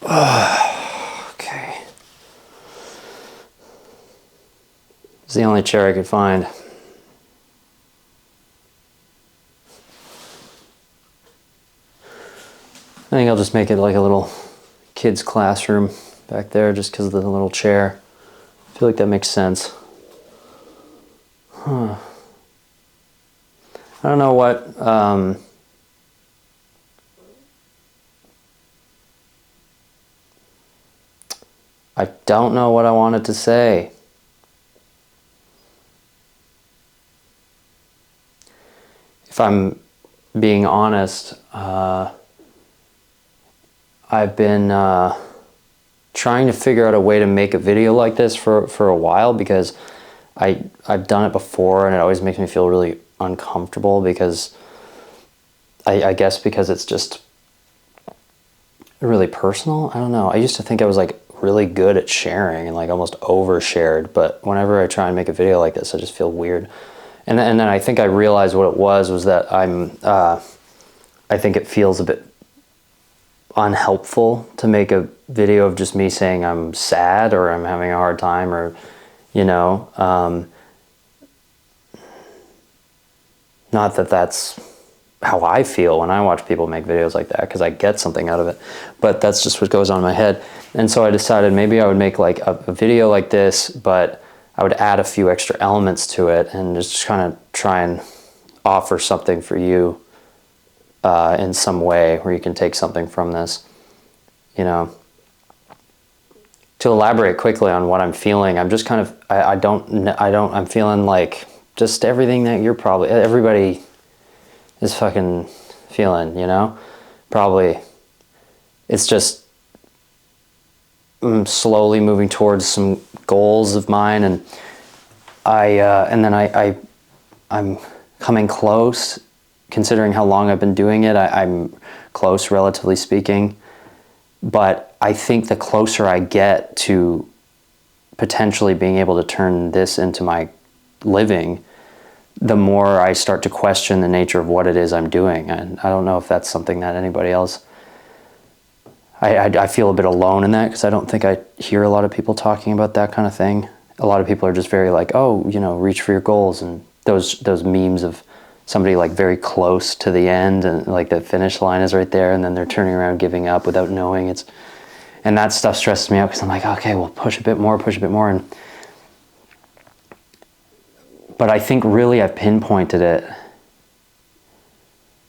Okay. It's the only chair I could find. I think I'll just make it like a little kid's classroom back there just because of the little chair. I feel like that makes sense. I don't know what... I don't know what I wanted to say. If I'm being honest, I've been trying to figure out a way to make a video like this for a while, because I've done it before and it always makes me feel really uncomfortable, because I guess because it's just really personal. I don't know. I used to think I was like really good at sharing and like almost overshared, but whenever I try and make a video like this, I just feel weird. And then I think I realized what it was that I think it feels a bit unhelpful to make a video of just me saying I'm sad or I'm having a hard time, or, you know, not that that's how I feel when I watch people make videos like that, because I get something out of it, but that's just what goes on in my head. And so I decided maybe I would make like a video like this, but I would add a few extra elements to it and just kind of try and offer something for you in some way where you can take something from this, you know. To elaborate quickly on what I'm feeling, I'm just kind of, I'm feeling like just everything that everybody is fucking feeling, you know? Probably. It's just slowly moving towards some goals of mine, and I'm coming close, considering how long I've been doing it. I'm close, relatively speaking, but I think the closer I get to potentially being able to turn this into my living, the more I start to question the nature of what it is I'm doing. And I don't know if that's something that anybody else... I feel a bit alone in that, because I don't think I hear a lot of people talking about that kind of thing. A lot of people are just very like, oh, you know, reach for your goals, and those memes of somebody like very close to the end and like the finish line is right there, and then they're turning around giving up without knowing it's... And that stuff stresses me out, because I'm like, okay, well, push a bit more. But I think really I've pinpointed it,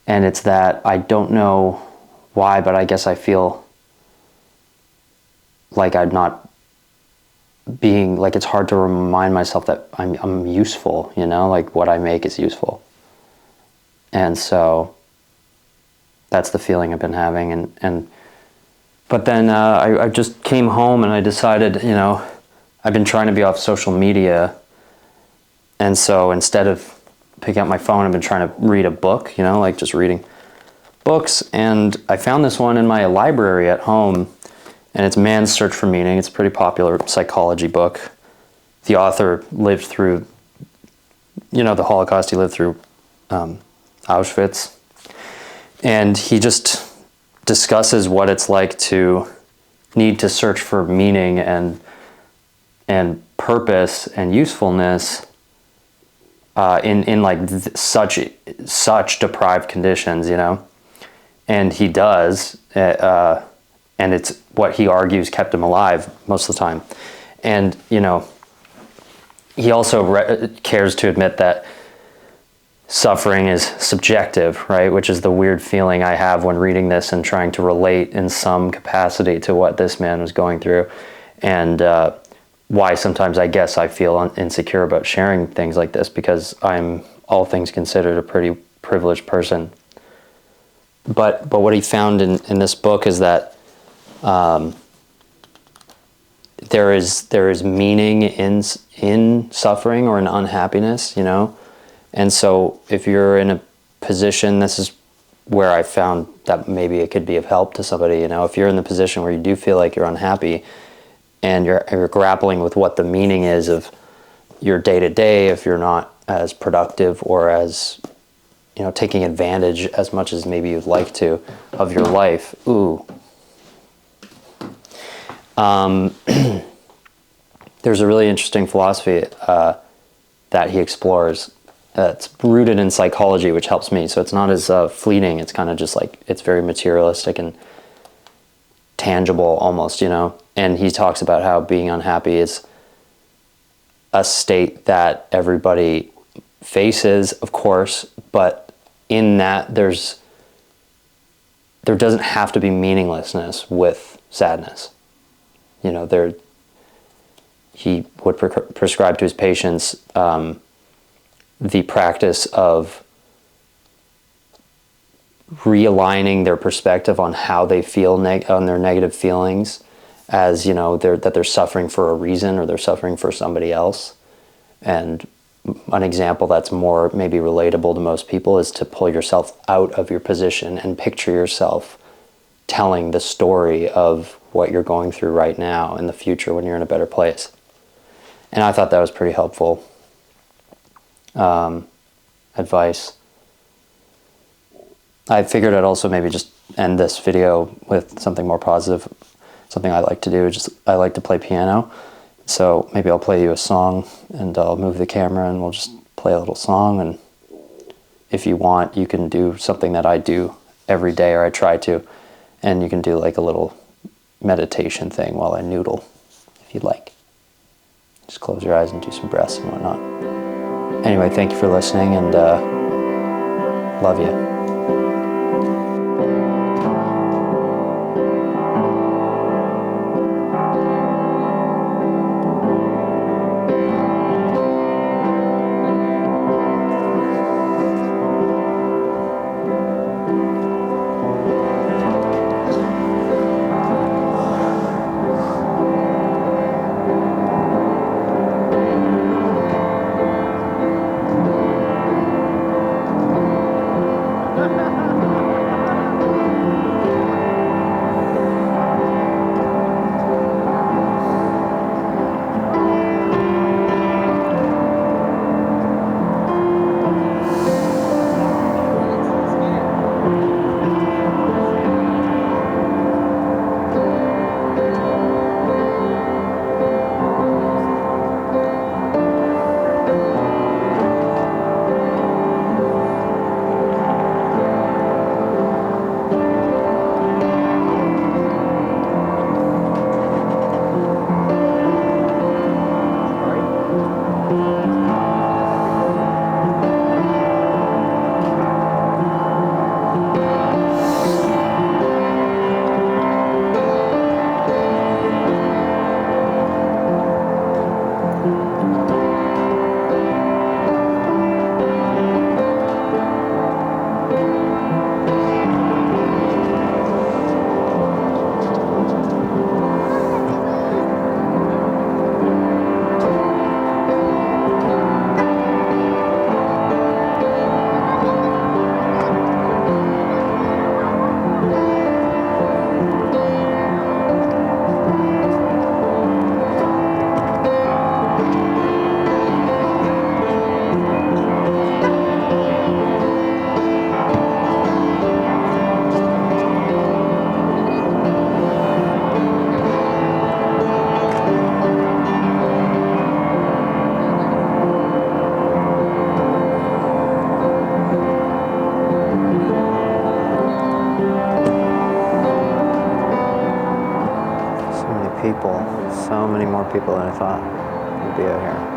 and it's that I don't know why, but I guess I feel like I'm not being, like, it's hard to remind myself that I'm useful, you know, like what I make is useful. And so that's the feeling I've been having. But then I just came home and I decided, you know, I've been trying to be off social media. And so instead of picking up my phone, I've been trying to read a book, you know, like just reading books. And I found this one in my library at home, and it's Man's Search for Meaning. It's a pretty popular psychology book. The author lived through, you know, the Holocaust. He lived through Auschwitz. And he just discusses what it's like to need to search for meaning and purpose and usefulness in like such deprived conditions, you know. And he does, and it's what he argues kept him alive most of the time. And, you know, he also cares to admit that suffering is subjective, right? Which is the weird feeling I have when reading this and trying to relate in some capacity to what this man was going through. And why sometimes I guess I feel insecure about sharing things like this, because I'm, all things considered, a pretty privileged person. But what he found in this book is that there is meaning in suffering or in unhappiness, you know? And so if you're in a position, this is where I found that maybe it could be of help to somebody, you know? If you're in the position where you do feel like you're unhappy and you're grappling with what the meaning is of your day-to-day, if you're not as productive or as, you know, taking advantage as much as maybe you'd like to of your life, ooh. There's a really interesting philosophy that he explores that's rooted in psychology, which helps me. So it's not as fleeting. It's kind of just like, it's very materialistic and tangible almost, you know? And he talks about how being unhappy is a state that everybody faces, of course, but in that there doesn't have to be meaninglessness with sadness. You know, he would prescribe to his patients the practice of realigning their perspective on how they feel on their negative feelings, as, you know, that they're suffering for a reason, or they're suffering for somebody else. And an example that's more maybe relatable to most people is to pull yourself out of your position and picture yourself telling the story of what you're going through right now in the future when you're in a better place. And I thought that was pretty helpful advice. I figured I'd also maybe just end this video with something more positive. Something I like to do, I like to play piano. So maybe I'll play you a song, and I'll move the camera and we'll just play a little song. And if you want, you can do something that I do every day, or I try to, and you can do like a little meditation thing while I noodle, if you'd like. Just close your eyes and do some breaths and whatnot. Anyway, thank you for listening, and love you. So many more people than I thought would be out here.